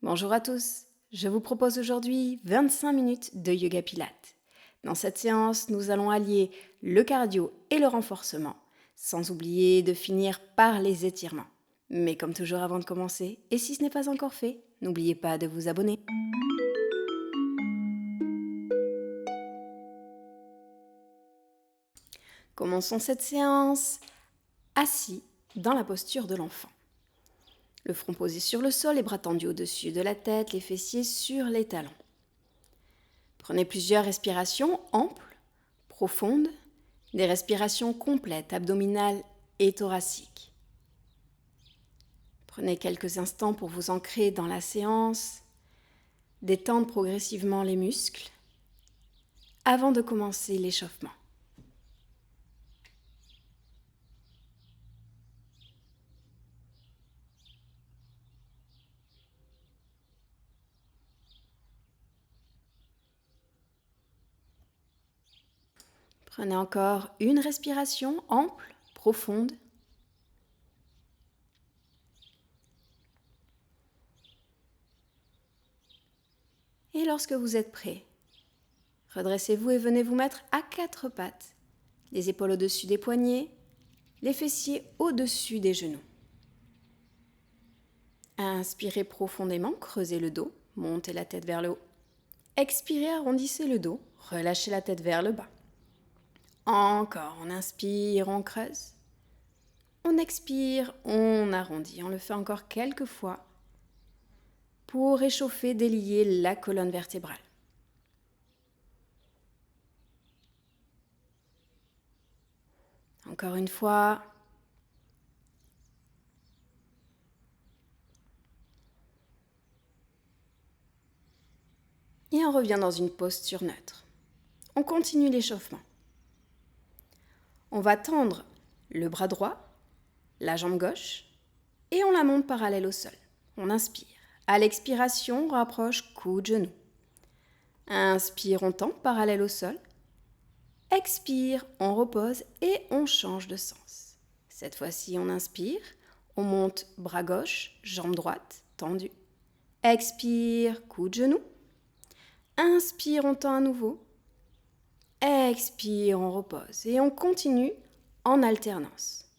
Bonjour à tous, je vous propose aujourd'hui 25 minutes de yoga pilates. Dans cette séance, nous allons allier le cardio et le renforcement, sans oublier de finir par les étirements. Mais comme toujours avant de commencer, et si ce n'est pas encore fait, n'oubliez pas de vous abonner. Commençons cette séance assis dans la posture de l'enfant. Le front posé sur le sol, les bras tendus au-dessus de la tête, les fessiers sur les talons. Prenez plusieurs respirations amples, profondes, des respirations complètes, abdominales et thoraciques. Prenez quelques instants pour vous ancrer dans la séance, détendre progressivement les muscles avant de commencer l'échauffement. Prenez encore une respiration ample, profonde. Et lorsque vous êtes prêt, redressez-vous et venez vous mettre à quatre pattes, les épaules au-dessus des poignets, les fessiers au-dessus des genoux. Inspirez profondément, creusez le dos, montez la tête vers le haut. Expirez, arrondissez le dos, relâchez la tête vers le bas. Encore, on inspire, on creuse. On expire, on arrondit. On le fait encore quelques fois pour réchauffer, délier la colonne vertébrale. Encore une fois. Et on revient dans une posture neutre. On continue l'échauffement. On va tendre le bras droit, la jambe gauche, et on la monte parallèle au sol. On inspire. À l'expiration, on rapproche coude, genou. Inspire, on tend parallèle au sol. Expire, on repose et on change de sens. Cette fois-ci, on inspire, on monte bras gauche, jambe droite, tendue. Expire, coude, genou. Inspire, on tend à nouveau. Expire, on repose et on continue en alternance.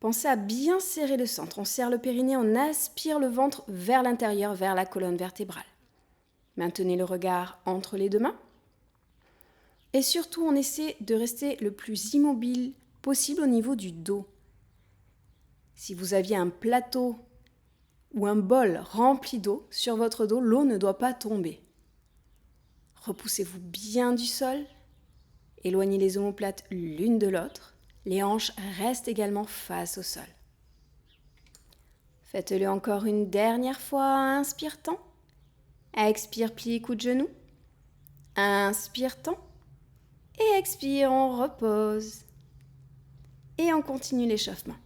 Pensez à bien serrer le centre. On serre le périnée, on aspire le ventre vers l'intérieur, vers la colonne vertébrale. Maintenez le regard entre les deux mains. Et surtout, on essaie de rester le plus immobile possible au niveau du dos. Si vous aviez un plateau ou un bol rempli d'eau sur votre dos, l'eau ne doit pas tomber. Repoussez-vous bien du sol. Éloignez les omoplates l'une de l'autre. Les hanches restent également face au sol. Faites-le encore une dernière fois. Inspire, tend. Expire, plie, coude, genou. Inspire, tend. Et expire, on repose. Et on continue l'échauffement.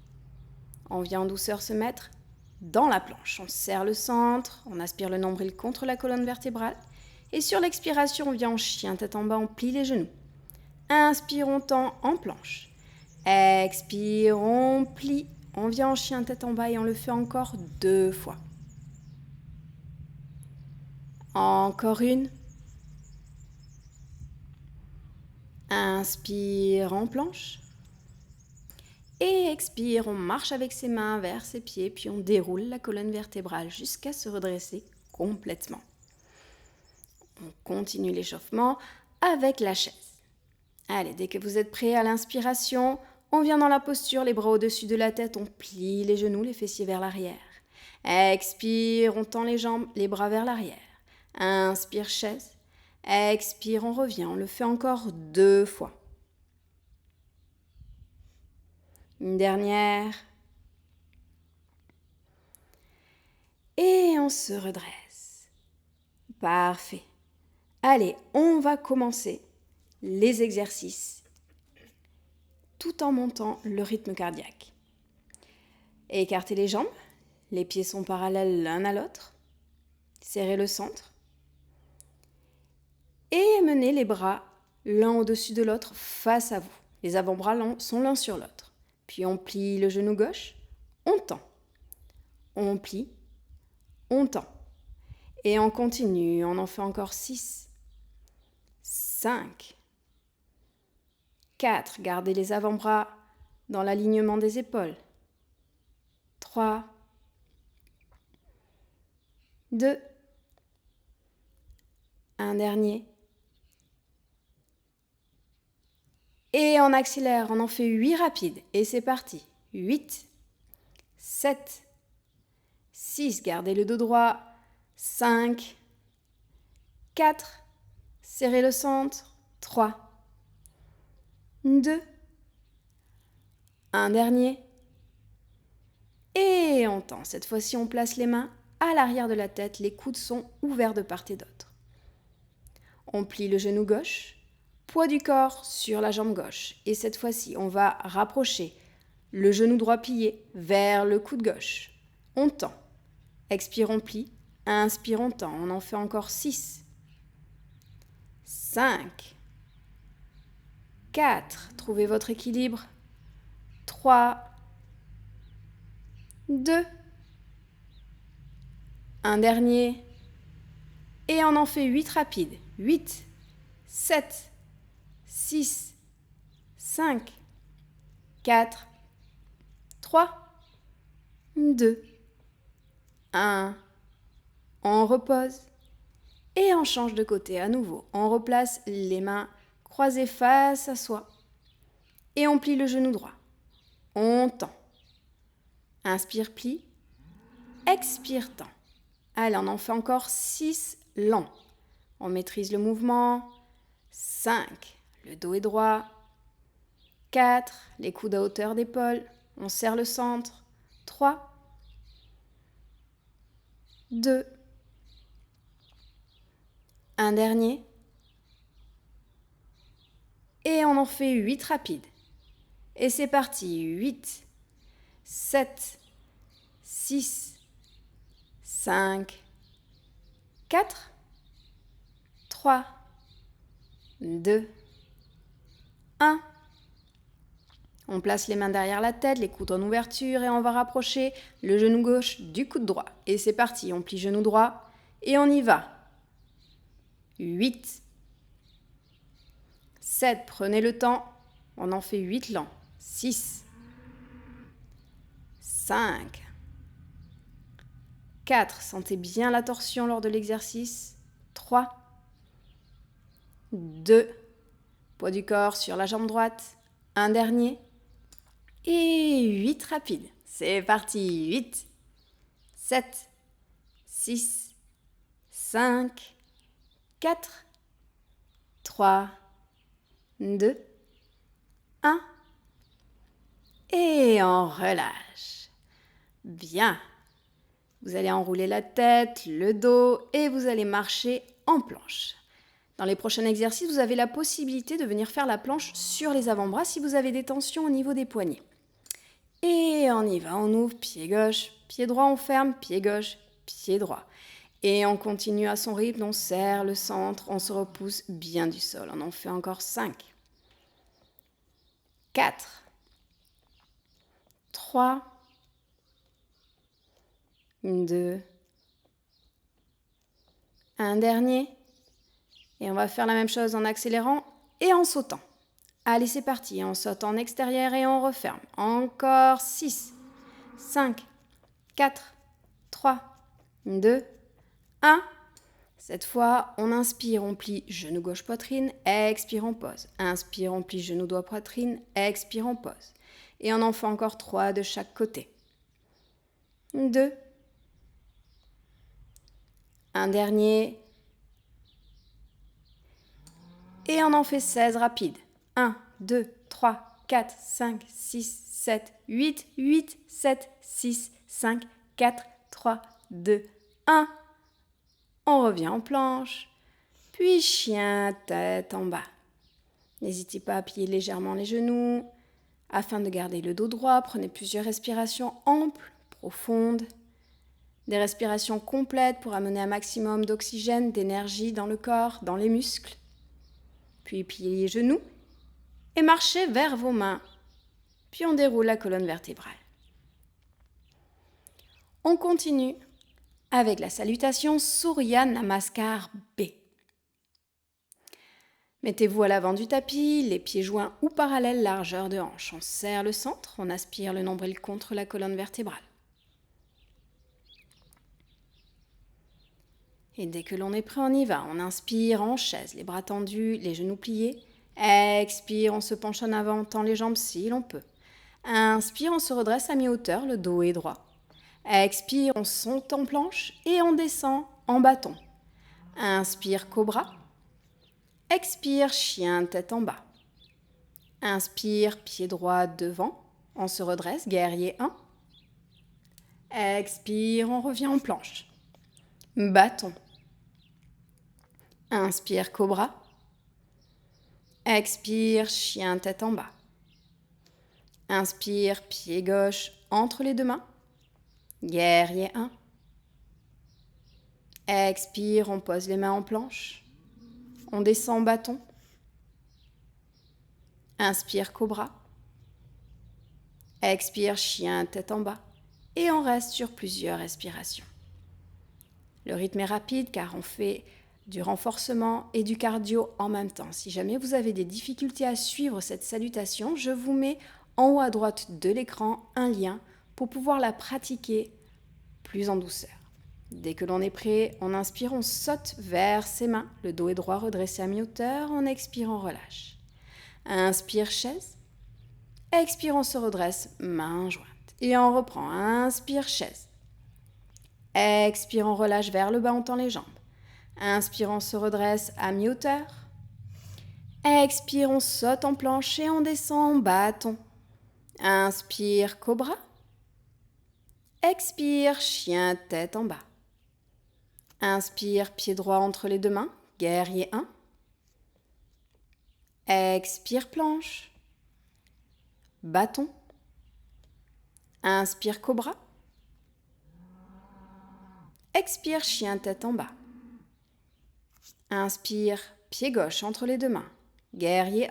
On vient en douceur se mettre dans la planche. On serre le centre, on aspire le nombril contre la colonne vertébrale. Et sur l'expiration, on vient en chien, tête en bas, on plie les genoux. Inspire, on tend en planche. Expire, on plie. On vient en chien, tête en bas et on le fait encore 2 fois. Encore une. Inspire en planche. Et expire, on marche avec ses mains vers ses pieds, puis on déroule la colonne vertébrale jusqu'à se redresser complètement. On continue l'échauffement avec la chaise. Allez, dès que vous êtes prêts à l'inspiration, on vient dans la posture, les bras au-dessus de la tête, on plie les genoux, les fessiers vers l'arrière. Expire, on tend les jambes, les bras vers l'arrière. Inspire, chaise. Expire, on revient, on le fait encore 2 fois. Une dernière. Et on se redresse. Parfait. Allez, on va commencer les exercices tout en montant le rythme cardiaque. Écartez les jambes, les pieds sont parallèles l'un à l'autre. Serrez le centre. Et menez les bras l'un au-dessus de l'autre face à vous. Les avant-bras sont l'un sur l'autre. Puis on plie le genou gauche, on tend. On plie, on tend. Et on continue, on en fait encore 6, 5, 4, gardez les avant-bras dans l'alignement des épaules. 3, 2, un dernier. Et on accélère, on en fait 8 rapides. Et c'est parti. 8, 7, 6, gardez le dos droit. 5, 4, serrez le centre. 3, 2, un dernier. Et on tend. Cette fois-ci, on place les mains à l'arrière de la tête. Les coudes sont ouverts de part et d'autre. On plie le genou gauche, poids du corps sur la jambe gauche. Et cette fois-ci, on va rapprocher le genou droit plié vers le coude gauche. On tend. Expire, on plie. Inspire, on tend. On en fait encore 6, 5, 4. Trouvez votre équilibre. 3, 2, un dernier. Et on en fait 8 rapides. 8, 7, 6, 5, 4, 3, 2, 1. On repose et on change de côté à nouveau. On replace les mains croisées face à soi et on plie le genou droit. On tend. Inspire, plie. Expire, tend. Allez, on en fait encore 6 lents. On maîtrise le mouvement. 5, le dos est droit. 4, les coudes à hauteur d'épaule. On serre le centre. 3, 2, un dernier. Et on en fait 8 rapides. Et c'est parti. 8, 7, 6, 5, 4, 3, 2, 1. On place les mains derrière la tête, les coudes en ouverture et on va rapprocher le genou gauche du coude droit. Et c'est parti, on plie genou droit et on y va. 8, 7, prenez le temps, on en fait 8 lents. 6, 5, 4, sentez bien la torsion lors de l'exercice. 3, 2, poids du corps sur la jambe droite. Un dernier. Et 8 rapides. C'est parti. 8, 7, 6, 5, 4, 3, 2, 1. Et on relâche. Bien. Vous allez enrouler la tête, le dos et vous allez marcher en planche. Dans les prochains exercices, vous avez la possibilité de venir faire la planche sur les avant-bras si vous avez des tensions au niveau des poignets. Et on y va, on ouvre, pied gauche, pied droit, on ferme, pied gauche, pied droit. Et on continue à son rythme, on serre le centre, on se repousse bien du sol. On en fait encore 5, 4, 3, 2, un dernier. Et on va faire la même chose en accélérant et en sautant. Allez, c'est parti. On saute en extérieur et on referme. Encore 6, 5, 4, 3, 2, 1. Cette fois, on inspire, on plie genou gauche poitrine, expire, on pose. Inspire, on plie genou droit poitrine, expire, on pose. Et on en fait encore 3 de chaque côté. 2. Un dernier. Et on en fait 16 rapides. 1, 2, 3, 4, 5, 6, 7, 8, 8, 7, 6, 5, 4, 3, 2, 1. On revient en planche, puis chien, tête en bas. N'hésitez pas à plier légèrement les genoux. Afin de garder le dos droit, prenez plusieurs respirations amples, profondes. Des respirations complètes pour amener un maximum d'oxygène, d'énergie dans le corps, dans les muscles. Puis pliez les genoux et marchez vers vos mains. Puis on déroule la colonne vertébrale. On continue avec la salutation Surya Namaskar B. Mettez-vous à l'avant du tapis, les pieds joints ou parallèles, largeur de hanche. On serre le centre, on aspire le nombril contre la colonne vertébrale. Et dès que l'on est prêt, on y va. On inspire en chaise, les bras tendus, les genoux pliés. Expire, on se penche en avant, tend les jambes si l'on peut. Inspire, on se redresse à mi-hauteur, le dos est droit. Expire, on saute en planche et on descend en bâton. Inspire, cobra. Expire, chien tête en bas. Inspire, pied droit devant. On se redresse, guerrier 1. Expire, on revient en planche. Bâton. Inspire, cobra. Expire, chien tête en bas. Inspire, pied gauche entre les deux mains. Guerrier 1. Expire, on pose les mains en planche. On descend bâton. Inspire, cobra. Expire, chien tête en bas. Et on reste sur plusieurs respirations. Le rythme est rapide car on fait du renforcement et du cardio en même temps. Si jamais vous avez des difficultés à suivre cette salutation, je vous mets en haut à droite de l'écran un lien pour pouvoir la pratiquer plus en douceur. Dès que l'on est prêt, on inspire, on saute vers ses mains. Le dos est droit, redressé à mi-hauteur. On expire, on relâche. Inspire, chaise. Expire, on se redresse, main jointe. Et on reprend. Inspire, chaise. Expire, on relâche vers le bas, on tend les jambes. Inspire, on se redresse à mi-hauteur. Expire, on saute en planche et on descend en bâton. Inspire, cobra. Expire, chien tête en bas. Inspire, pied droit entre les deux mains, guerrier 1. Expire, planche. Bâton. Inspire, cobra. Expire, chien tête en bas. Inspire, pied gauche entre les deux mains, guerrier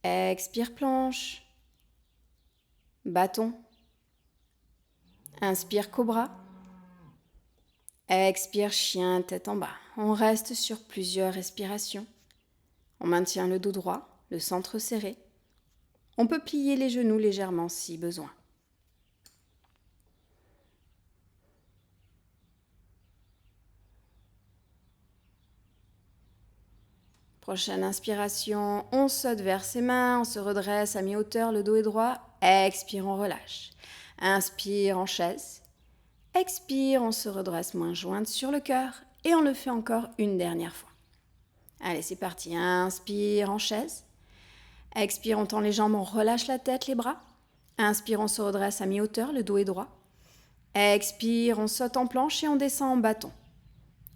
1. Expire, planche. Bâton. Inspire, cobra. Expire, chien tête en bas. On reste sur plusieurs respirations. On maintient le dos droit, le centre serré. On peut plier les genoux légèrement si besoin. Prochaine inspiration, on saute vers ses mains, on se redresse à mi-hauteur, le dos est droit. Expire, on relâche. Inspire en chaise. Expire, on se redresse main jointe sur le cœur et on le fait encore une dernière fois. Allez, c'est parti. Inspire en chaise. Expire, on tend les jambes, on relâche la tête, les bras. Inspire, on se redresse à mi-hauteur, le dos est droit. Expire, on saute en planche et on descend en bâton.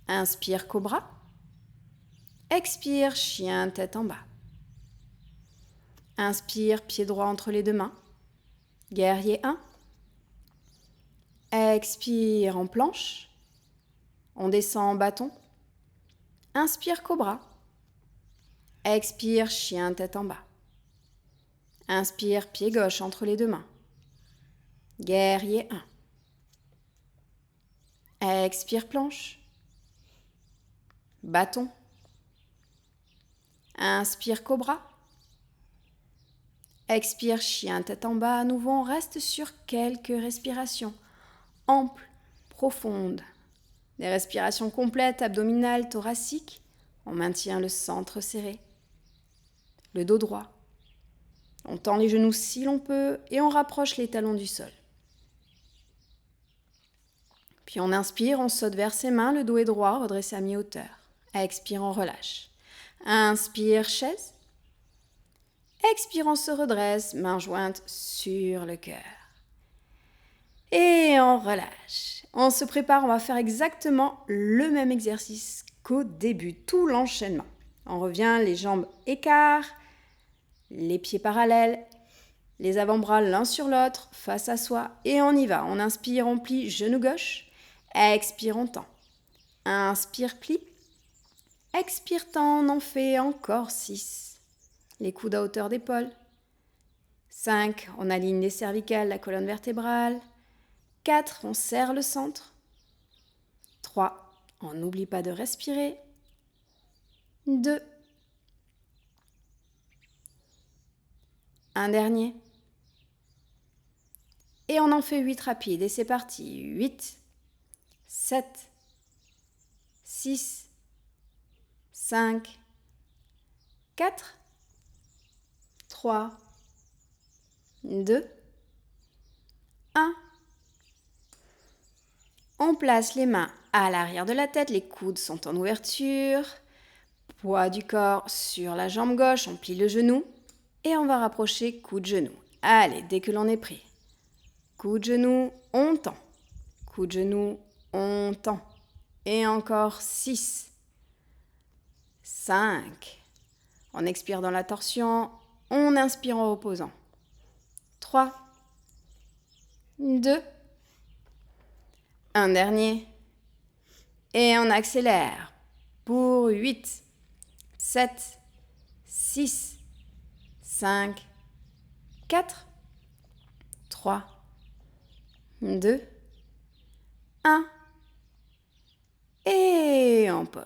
Inspire, cobra. Expire, chien tête en bas. Inspire, pied droit entre les deux mains. Guerrier 1. Expire en planche. On descend en bâton. Inspire, cobra. Expire, chien tête en bas. Inspire, pied gauche entre les deux mains. Guerrier 1. Expire, planche. Bâton. Inspire, cobra. Expire, chien tête en bas. À nouveau, on reste sur quelques respirations amples, profondes. Des respirations complètes, abdominales, thoraciques. On maintient le centre serré. Le dos droit. On tend les genoux si l'on peut et on rapproche les talons du sol. Puis on inspire, on saute vers ses mains, le dos est droit, redressé à mi-hauteur. Expire, on relâche. Inspire, chaise. Expire, on se redresse, main jointe sur le cœur. Et on relâche. On se prépare, on va faire exactement le même exercice qu'au début, tout l'enchaînement. On revient, les jambes écarts, les pieds parallèles, les avant-bras l'un sur l'autre, face à soi. Et on y va. On inspire, on plie, genou gauche. Expire, on tend. Inspire, plie. Expire, tend, on en fait encore 6. Les coudes à hauteur d'épaule. 5, on aligne les cervicales, la colonne vertébrale. 4, on serre le centre. 3, on n'oublie pas de respirer. 2, un dernier. Et on en fait 8 rapides. Et c'est parti. 8, 7, 6, 5, 4, 3, 2, 1. On place les mains à l'arrière de la tête, les coudes sont en ouverture. Poids du corps sur la jambe gauche, on plie le genou. Et on va rapprocher coup de genou. Allez, dès que l'on est pris. Coup de genou, on tend. Coup de genou, on tend. Et encore 6, 5. On expire dans la torsion, on inspire en reposant. 3, 2, un dernier. Et on accélère pour 8, 7, 6, 5, 4, 3, 2, 1. Et on pose.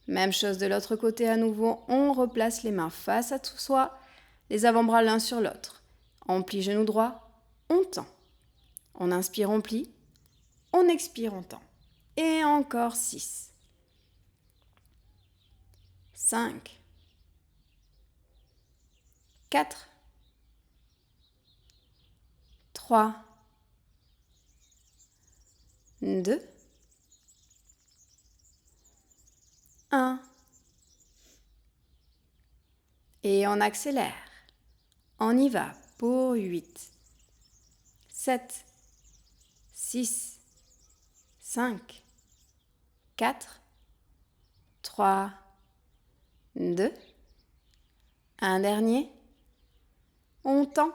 Même chose de l'autre côté à nouveau, on replace les mains face à soi, les avant-bras l'un sur l'autre. On plie genou droit, on tend. On inspire, on plie, on expire, on tend. Et encore 6, 5, 4, 3, 2, 1. Et on accélère. On y va pour 8, 7, 6, 5, 4, 3, 2, un dernier. On tend.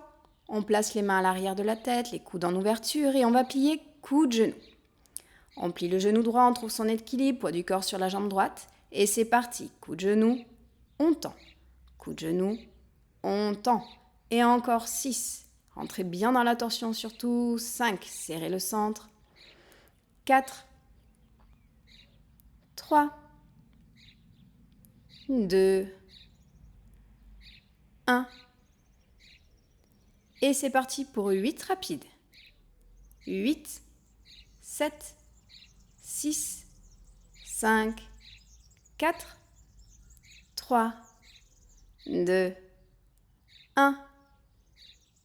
On place les mains à l'arrière de la tête, les coudes en ouverture et on va plier coup de genou. On plie le genou droit, on trouve son équilibre, poids du corps sur la jambe droite. Et c'est parti. Coup de genou, on tend. Coup de genou, on tend. Et encore 6. Rentrez bien dans la torsion surtout. 5. Serrez le centre. 4. 3. 2. 1. Et c'est parti pour 8 rapides. 8, 7, 6, 5, 4, 3, 2, 1.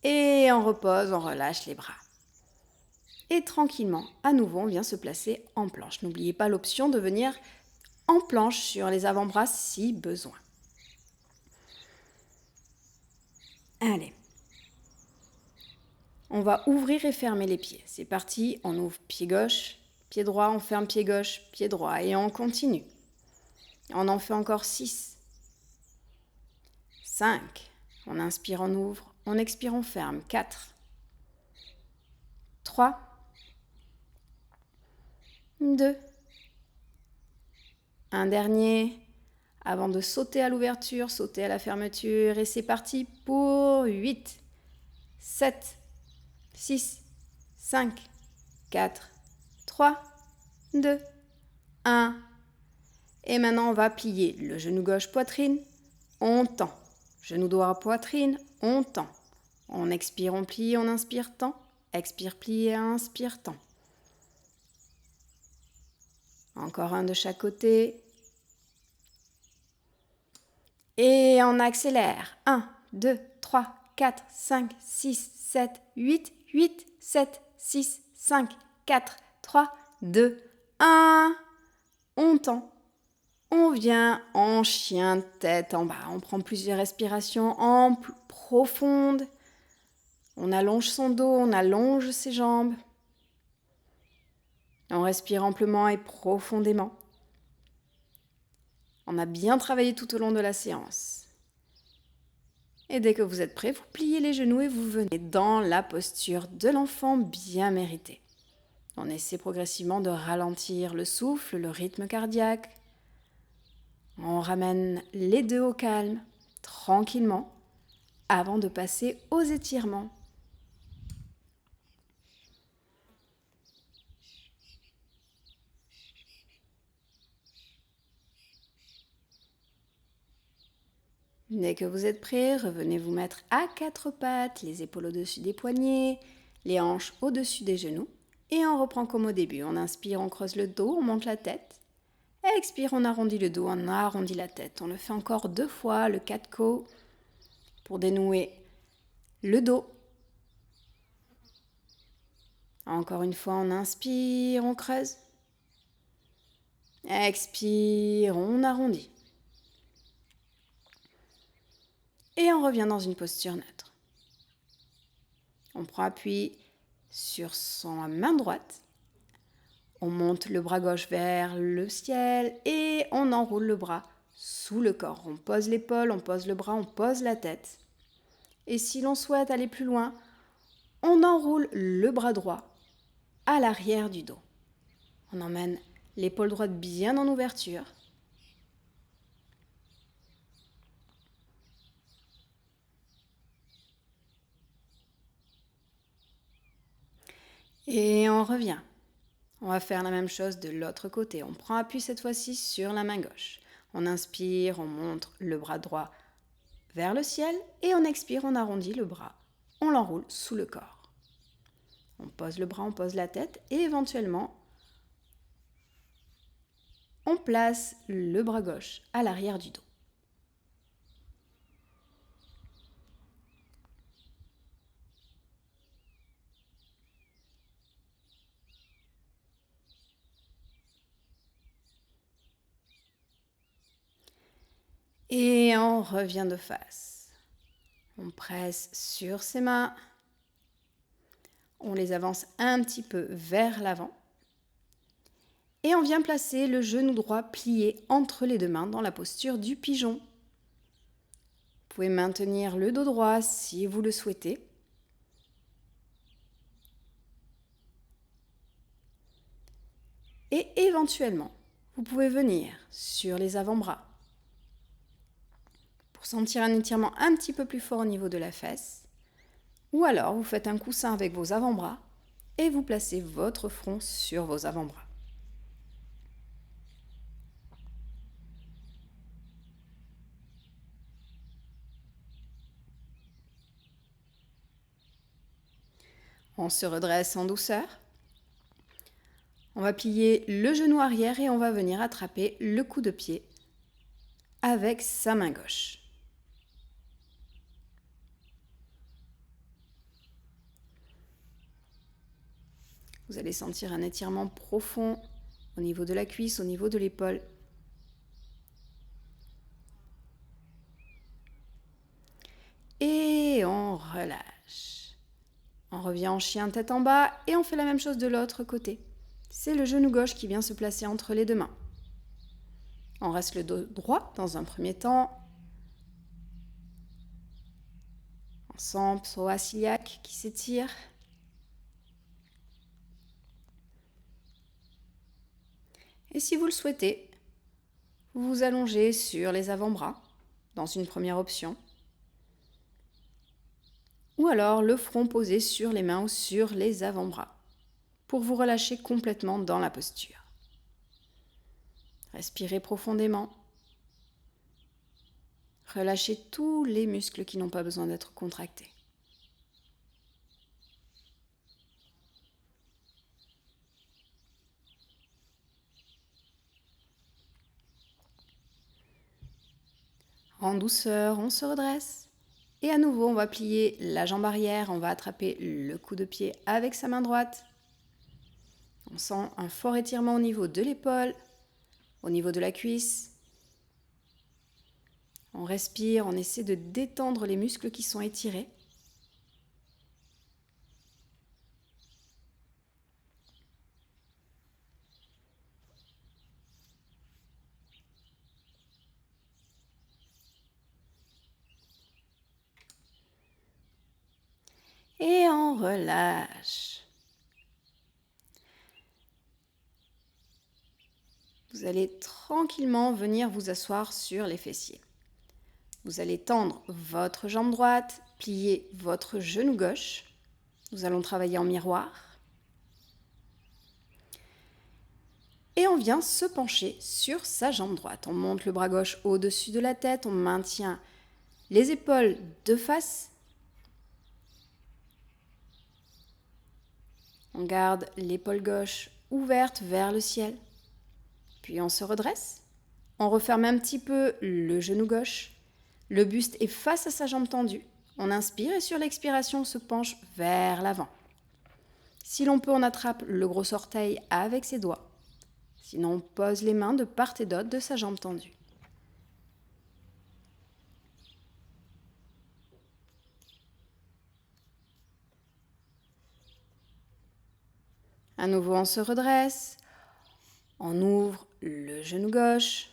Et on repose, on relâche les bras. Et tranquillement, à nouveau, on vient se placer en planche. N'oubliez pas l'option de venir en planche sur les avant-bras si besoin. Allez. On va ouvrir et fermer les pieds. C'est parti, on ouvre pied gauche, pied droit, on ferme pied gauche, pied droit et on continue. On en fait encore 6. 5. On inspire, on ouvre, on expire, on ferme. 4. 3. 2. Un dernier. Avant de sauter à l'ouverture, sauter à la fermeture. Et c'est parti pour 8, 7, 6, 5, 4, 3, 2, 1. Et maintenant, on va plier le genou gauche poitrine, on tend. Genou droit poitrine, on tend. On expire, on plie, on inspire, tend. Expire, plie, inspire, tend. Encore un de chaque côté. Et on accélère. 1, 2, 3, 4, 5, 6, 7, 8, 8, 7, 6, 5, 4, 3, 2, 1. On tend. On vient en chien tête en bas. On prend plusieurs respirations amples, profondes. On allonge son dos, on allonge ses jambes. On respire amplement et profondément. On a bien travaillé tout au long de la séance. Et dès que vous êtes prêt, vous pliez les genoux et vous venez dans la posture de l'enfant bien méritée. On essaie progressivement de ralentir le souffle, le rythme cardiaque. On ramène les deux au calme, tranquillement, avant de passer aux étirements. Dès que vous êtes prêt, revenez vous mettre à quatre pattes, les épaules au-dessus des poignets, les hanches au-dessus des genoux. Et on reprend comme au début. On inspire, on creuse le dos, on monte la tête. Expire, on arrondit le dos, on arrondit la tête. On le fait encore 2 fois, le 4 co pour dénouer le dos. Encore une fois, on inspire, on creuse. Expire, on arrondit. Et on revient dans une posture neutre. On prend appui sur sa main droite. On monte le bras gauche vers le ciel et on enroule le bras sous le corps. On pose l'épaule, on pose le bras, on pose la tête. Et si l'on souhaite aller plus loin, on enroule le bras droit à l'arrière du dos. On emmène l'épaule droite bien en ouverture. Et on revient. On va faire la même chose de l'autre côté. On prend appui cette fois-ci sur la main gauche. On inspire, on monte le bras droit vers le ciel et on expire, on arrondit le bras. On l'enroule sous le corps. On pose le bras, on pose la tête et éventuellement, on place le bras gauche à l'arrière du dos. Et on revient de face. On presse sur ses mains. On les avance un petit peu vers l'avant. Et on vient placer le genou droit plié entre les deux mains dans la posture du pigeon. Vous pouvez maintenir le dos droit si vous le souhaitez. Et éventuellement, vous pouvez venir sur les avant-bras pour sentir un étirement un petit peu plus fort au niveau de la fesse. Ou alors, vous faites un coussin avec vos avant-bras et vous placez votre front sur vos avant-bras. On se redresse en douceur. On va plier le genou arrière et on va venir attraper le coup de pied avec sa main gauche. Vous allez sentir un étirement profond au niveau de la cuisse, au niveau de l'épaule. Et on relâche. On revient en chien tête en bas et on fait la même chose de l'autre côté. C'est le genou gauche qui vient se placer entre les deux mains. On reste le dos droit dans un premier temps. On sent psoas iliaque qui s'étire. Et si vous le souhaitez, vous vous allongez sur les avant-bras dans une première option. Ou alors le front posé sur les mains ou sur les avant-bras pour vous relâcher complètement dans la posture. Respirez profondément. Relâchez tous les muscles qui n'ont pas besoin d'être contractés. En douceur, on se redresse. Et à nouveau, on va plier la jambe arrière. On va attraper le coup de pied avec sa main droite. On sent un fort étirement au niveau de l'épaule, au niveau de la cuisse. On respire, on essaie de détendre les muscles qui sont étirés. Et on relâche. Vous allez tranquillement venir vous asseoir sur les fessiers. Vous allez tendre votre jambe droite, plier votre genou gauche. Nous allons travailler en miroir. Et on vient se pencher sur sa jambe droite. On monte le bras gauche au-dessus de la tête, on maintient Les épaules de face. On garde l'épaule gauche ouverte vers le ciel. Puis on se redresse. On referme un petit peu le genou gauche. Le buste est face à sa jambe tendue. On inspire et sur l'expiration, on se penche vers l'avant. Si l'on peut, on attrape le gros orteil avec ses doigts. Sinon, on pose les mains de part et d'autre de sa jambe tendue. À nouveau, on se redresse. On ouvre le genou gauche.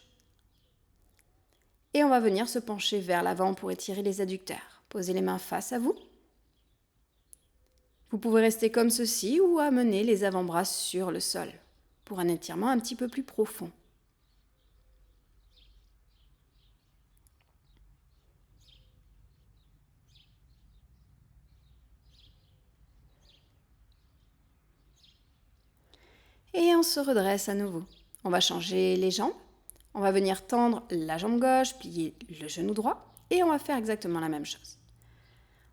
Et on va venir se pencher vers l'avant pour étirer les adducteurs. Posez les mains face à vous. Vous pouvez rester comme ceci ou amener les avant-bras sur le sol pour un étirement un petit peu plus profond. Et on se redresse à nouveau. On va changer les jambes. On va venir tendre la jambe gauche, plier le genou droit et on va faire exactement la même chose.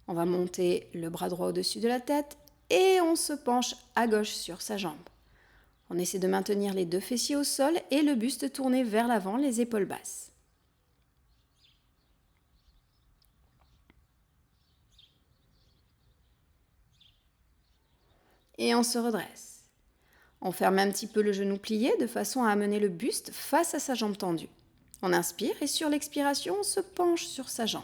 On va monter le bras droit au-dessus de la tête et on se penche à gauche sur sa jambe. On essaie de maintenir les deux fessiers au sol et le buste tourné vers l'avant, les épaules basses. Et on se redresse. On ferme un petit peu le genou plié de façon à amener le buste face à sa jambe tendue. On inspire et sur l'expiration, on se penche sur sa jambe.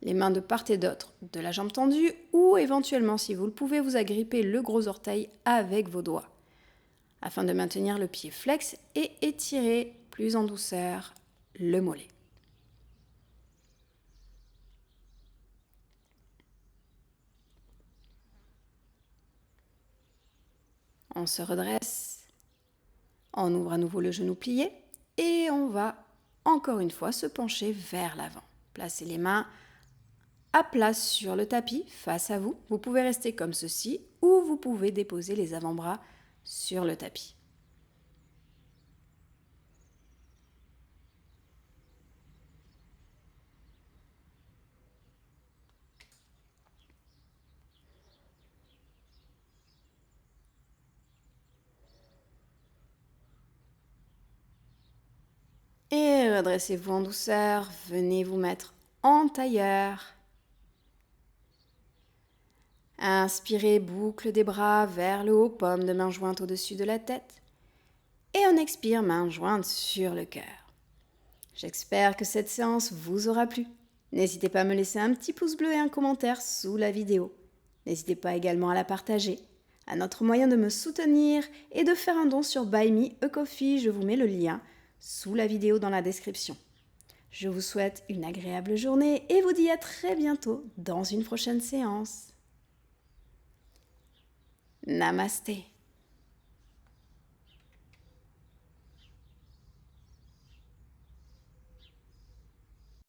Les mains de part et d'autre de la jambe tendue ou éventuellement, si vous le pouvez, vous agripper le gros orteil avec vos doigts afin de maintenir le pied flex et étirer plus en douceur le mollet. On se redresse, on ouvre à nouveau le genou plié et on va encore une fois se pencher vers l'avant. Placez les mains à plat sur le tapis face à vous. Vous pouvez rester comme ceci ou vous pouvez déposer les avant-bras sur le tapis. Et redressez-vous en douceur, venez vous mettre en tailleur. Inspirez, boucle des bras vers le haut, paume de main jointe au-dessus de la tête. Et on expire, main jointe sur le cœur. J'espère que cette séance vous aura plu. N'hésitez pas à me laisser un petit pouce bleu et un commentaire sous la vidéo. N'hésitez pas également à la partager. Un autre moyen de me soutenir est de faire un don sur Buy Me a Coffee. Je vous mets le lien sous la vidéo dans la description. Je vous souhaite une agréable journée et vous dis à très bientôt dans une prochaine séance. Namasté.